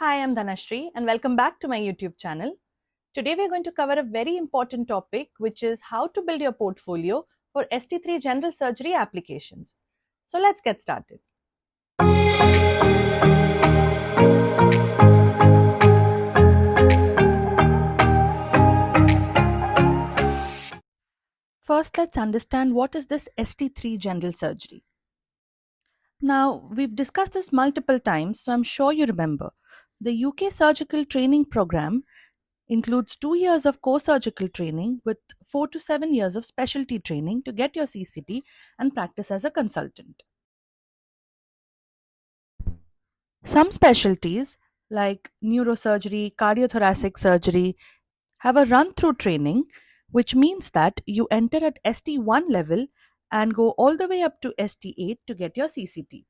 Hi, I'm Dhanashree and welcome back to my YouTube channel. Today we're going to cover a very important topic, which is how to build your portfolio for ST3 General Surgery Applications. So let's get started. First, let's understand what is this ST3 General Surgery. Now, we've discussed this multiple times, so I'm sure you remember. The UK Surgical Training Program includes 2 years of core surgical training with 4 to 7 years of specialty training to get your CCT and practice as a consultant. Some specialties like neurosurgery, cardiothoracic surgery have a run through training, which means that you enter at ST1 level and go all the way up to ST8 to get your CCT.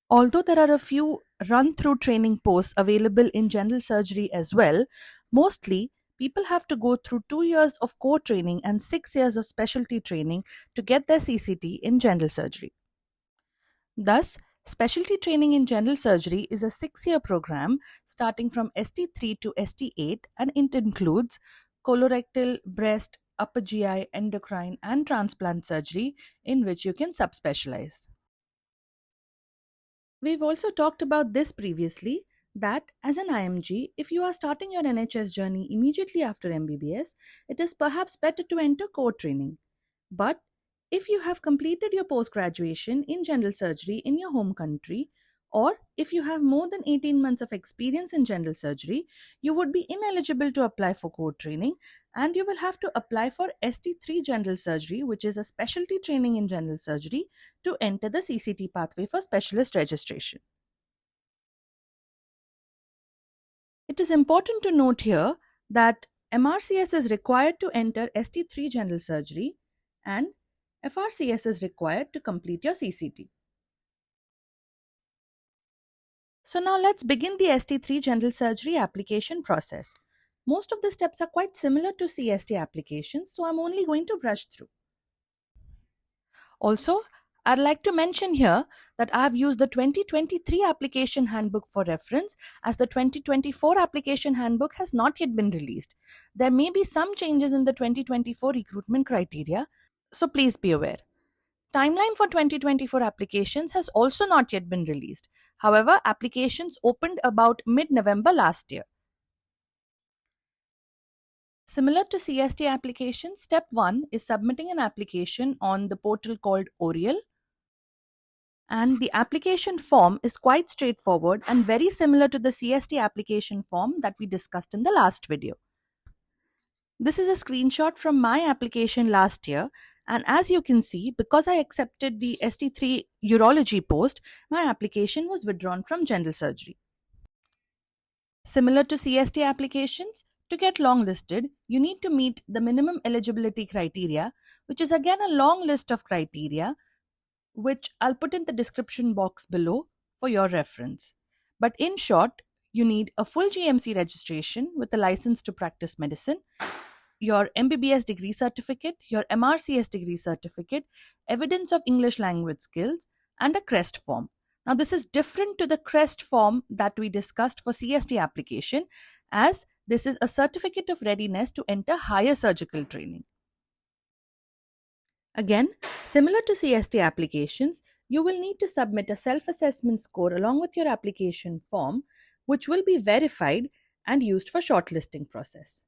Although there are a few run through training posts available in general surgery as well, mostly people have to go through 2 years of core training and 6 years of specialty training to get their CCT in general surgery. Thus, specialty training in general surgery is a 6-year program starting from ST3 to ST8, and it includes colorectal, breast, upper GI, endocrine, and transplant surgery, in which you can subspecialize. We've also talked about this previously, that as an IMG, if you are starting your NHS journey immediately after MBBS, it is perhaps better to enter core training. But if you have completed your post graduation in general surgery in your home country, or if you have more than 18 months of experience in general surgery, you would be ineligible to apply for core training, and you will have to apply for ST3 General Surgery, which is a specialty training in general surgery, to enter the CCT pathway for specialist registration. It is important to note here that MRCS is required to enter ST3 General Surgery and FRCS is required to complete your CCT. So now let's begin the ST3 General Surgery application process. Most of the steps are quite similar to CST applications, so I'm only going to brush through. Also, I'd like to mention here that I have used the 2023 application handbook for reference, as the 2024 application handbook has not yet been released. There may be some changes in the 2024 recruitment criteria, so please be aware. Timeline for 2024 applications has also not yet been released. However, applications opened about mid-November last year. Similar to CST application, step 1 is submitting an application on the portal called Oriel. And the application form is quite straightforward and very similar to the CST application form that we discussed in the last video. This is a screenshot from my application last year, and as you can see, because I accepted the ST3 urology post, my application was withdrawn from general surgery. Similar to CST applications, to get longlisted, you need to meet the minimum eligibility criteria, which is again a long list of criteria, which I'll put in the description box below for your reference. But in short, you need a full GMC registration with a license to practice medicine, your MBBS degree certificate, your MRCS degree certificate, evidence of English language skills, and a CREST form. Now, this is different to the CREST form that we discussed for CST application, as this is a certificate of readiness to enter higher surgical training. Again, similar to CST applications, you will need to submit a self-assessment score along with your application form, which will be verified and used for shortlisting process.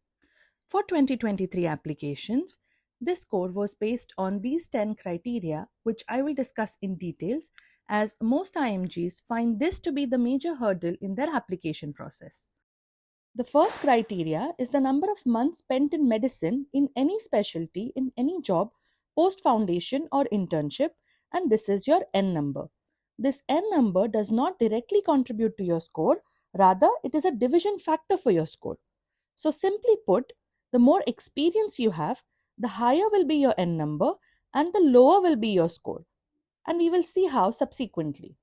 For 2023 applications, this score was based on these 10 criteria, which I will discuss in details, as most IMGs find this to be the major hurdle in their application process. The first criteria is the number of months spent in medicine in any specialty, in any job, post-foundation or internship, and this is your N number. This N number does not directly contribute to your score, rather it is a division factor for your score. So simply put, the more experience you have, the higher will be your N number and the lower will be your score. And we will see how subsequently.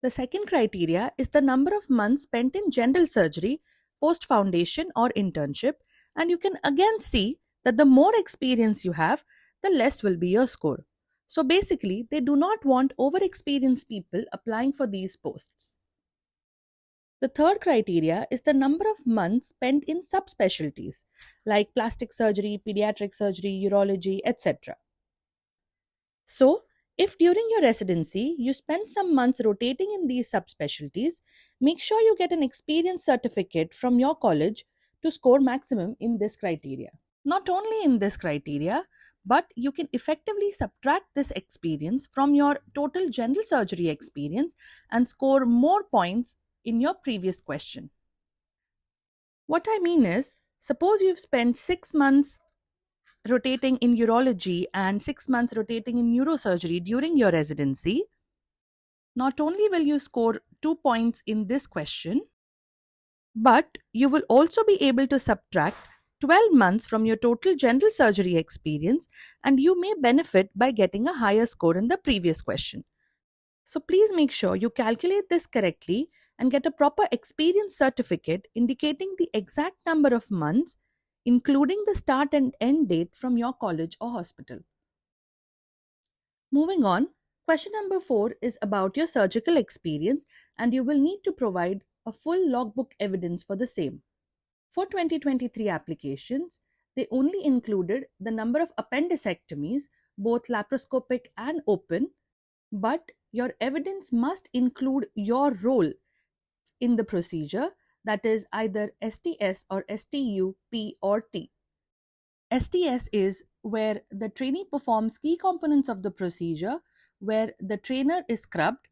The second criteria is the number of months spent in general surgery, post-foundation or internship, and you can again see that the more experience you have, the less will be your score. So basically, they do not want over-experienced people applying for these posts. The third criteria is the number of months spent in subspecialties like plastic surgery, pediatric surgery, urology, etc. So, if during your residency you spend some months rotating in these subspecialties, make sure you get an experience certificate from your college to score maximum in this criteria. Not only in this criteria, but you can effectively subtract this experience from your total general surgery experience and score more points in your previous question. What I mean is, suppose you've spent 6 months rotating in urology and 6 months rotating in neurosurgery during your residency. Not only will you score 2 points in this question, but you will also be able to subtract 12 months from your total general surgery experience, and you may benefit by getting a higher score in the previous question. So please make sure you calculate this correctly and get a proper experience certificate indicating the exact number of months, including the start and end date from your college or hospital. Moving on, question number 4 is about your surgical experience, and you will need to provide a full logbook evidence for the same. For 2023 applications, they only included the number of appendicectomies, both laparoscopic and open, but your evidence must include your role in the procedure, that is either STS or STU, P or T. STS is where the trainee performs key components of the procedure, where the trainer is scrubbed.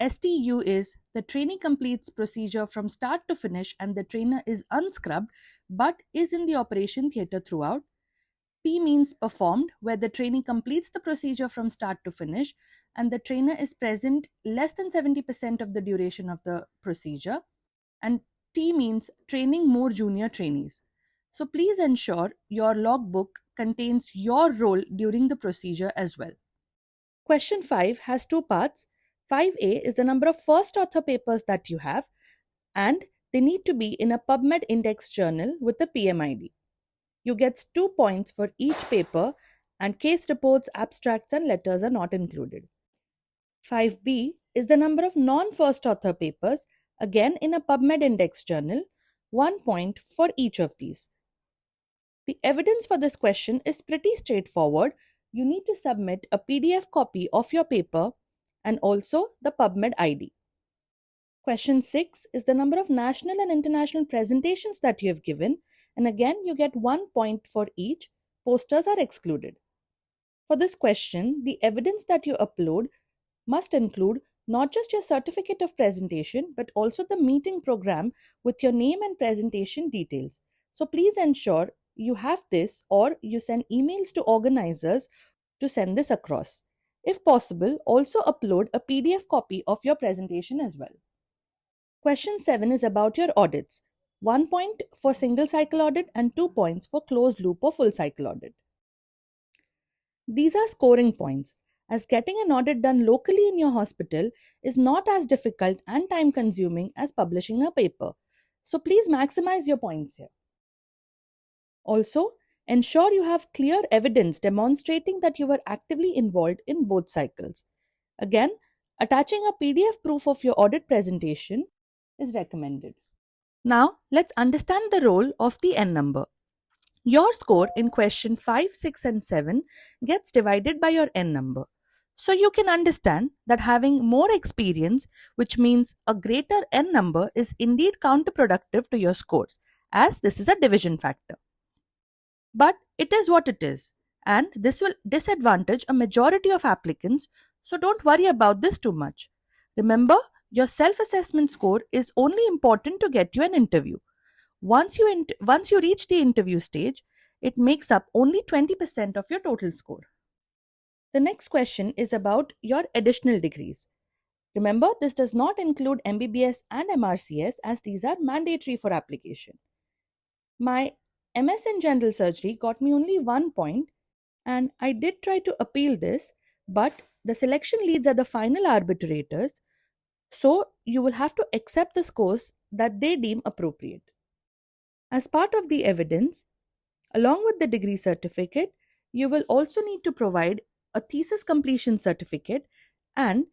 STU is the trainee completes procedure from start to finish and the trainer is unscrubbed but is in the operation theatre throughout. P means performed, where the trainee completes the procedure from start to finish and the trainer is present less than 70% of the duration of the procedure. And T means training more junior trainees. So please ensure your logbook contains your role during the procedure as well. Question 5 has two parts. 5A is the number of first author papers that you have, and they need to be in a PubMed index journal with a PMID. You get 2 points for each paper, and case reports, abstracts, and letters are not included. 5B is the number of non-first author papers, again in a PubMed index journal, 1 point for each of these. The evidence for this question is pretty straightforward. You need to submit a PDF copy of your paper and also the PubMed ID. Question 6 is the number of national and international presentations that you have given, and again you get 1 point for each. Posters are excluded. For this question, the evidence that you upload must include not just your certificate of presentation but also the meeting program with your name and presentation details. So please ensure you have this or you send emails to organizers to send this across. If possible, also upload a PDF copy of your presentation as well. Question 7 is about your audits. 1 point for single cycle audit and 2 points for closed loop or full cycle audit. These are scoring points, as getting an audit done locally in your hospital is not as difficult and time consuming as publishing a paper. So please maximize your points here. Also, ensure you have clear evidence demonstrating that you were actively involved in both cycles. Again, attaching a PDF proof of your audit presentation is recommended. Now, let's understand the role of the N number. Your score in question 5, 6 and 7 gets divided by your N number. So you can understand that having more experience, which means a greater N number, is indeed counterproductive to your scores, as this is a division factor. But it is what it is, and this will disadvantage a majority of applicants, so don't worry about this too much. Remember, your self-assessment score is only important to get you an interview. Once you reach the interview stage, it makes up only 20% of your total score. The next question is about your additional degrees. Remember, this does not include MBBS and MRCS as these are mandatory for application. My MS in General Surgery got me only 1 point, and I did try to appeal this, but the selection leads are the final arbitrators, so you will have to accept the scores that they deem appropriate. As part of the evidence, along with the degree certificate, you will also need to provide a thesis completion certificate and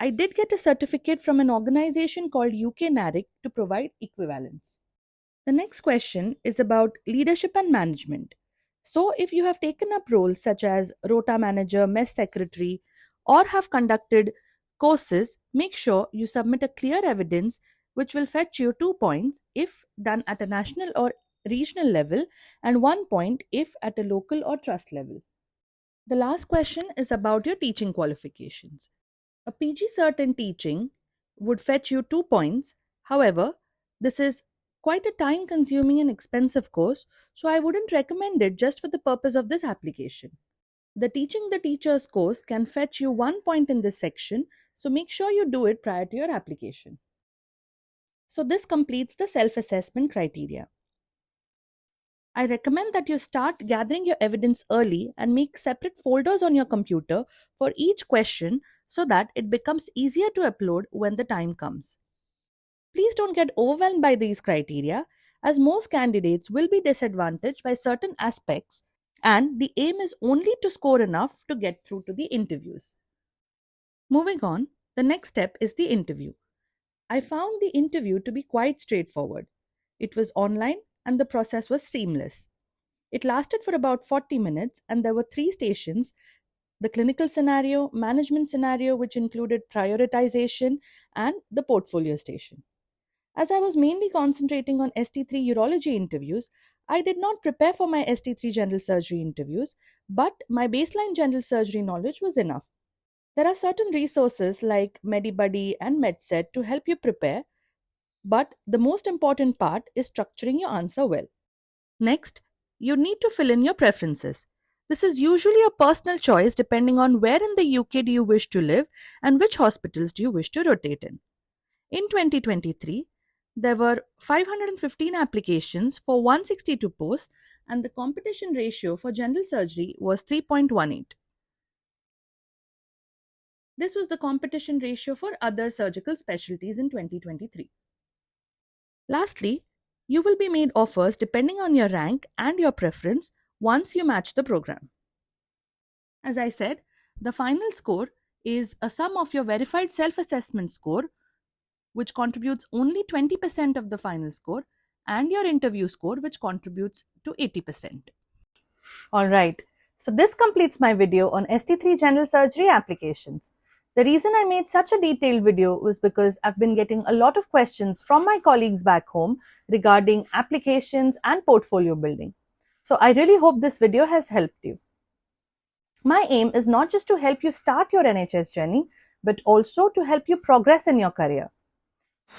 I did get a certificate from an organization called UK NARIC to provide equivalence. The next question is about leadership and management. So, if you have taken up roles such as rota manager, mess secretary, or have conducted courses, make sure you submit a clear evidence which will fetch you 2 points if done at a national or regional level and 1 point if at a local or trust level. The last question is about your teaching qualifications. A PG cert in teaching would fetch you 2 points. However, this is quite a time consuming and expensive course, so I wouldn't recommend it just for the purpose of this application. The Teaching the Teachers course can fetch you 1 point in this section, so make sure you do it prior to your application. So, this completes the self assessment criteria. I recommend that you start gathering your evidence early and make separate folders on your computer for each question so that it becomes easier to upload when the time comes. Please don't get overwhelmed by these criteria, as most candidates will be disadvantaged by certain aspects, and the aim is only to score enough to get through to the interviews. Moving on, the next step is the interview. I found the interview to be quite straightforward. It was online and the process was seamless. It lasted for about 40 minutes and there were 3 stations: the clinical scenario, management scenario, which included prioritization, and the portfolio station. As I was mainly concentrating on ST3 urology interviews, I did not prepare for my ST3 general surgery interviews, but my baseline general surgery knowledge was enough. There are certain resources like MediBuddy and MedSet to help you prepare, but the most important part is structuring your answer well. Next, you need to fill in your preferences. This is usually a personal choice depending on where in the UK do you wish to live and which hospitals do you wish to rotate in. In 2023, there were 515 applications for 162 posts and the competition ratio for general surgery was 3.18. This was the competition ratio for other surgical specialties in 2023. Lastly, you will be made offers depending on your rank and your preference once you match the program. As I said, the final score is a sum of your verified self-assessment score, which contributes only 20% of the final score, and your interview score, which contributes to 80%. Alright, so this completes my video on ST3 General Surgery Applications. The reason I made such a detailed video was because I've been getting a lot of questions from my colleagues back home regarding applications and portfolio building. So I really hope this video has helped you. My aim is not just to help you start your NHS journey, but also to help you progress in your career.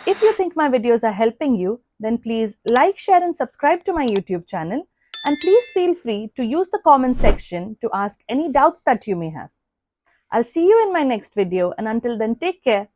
If you think my videos are helping you, then please like, share and subscribe to my YouTube channel, and please feel free to use the comment section to ask any doubts that you may have. I'll see you in my next video, and until then, take care.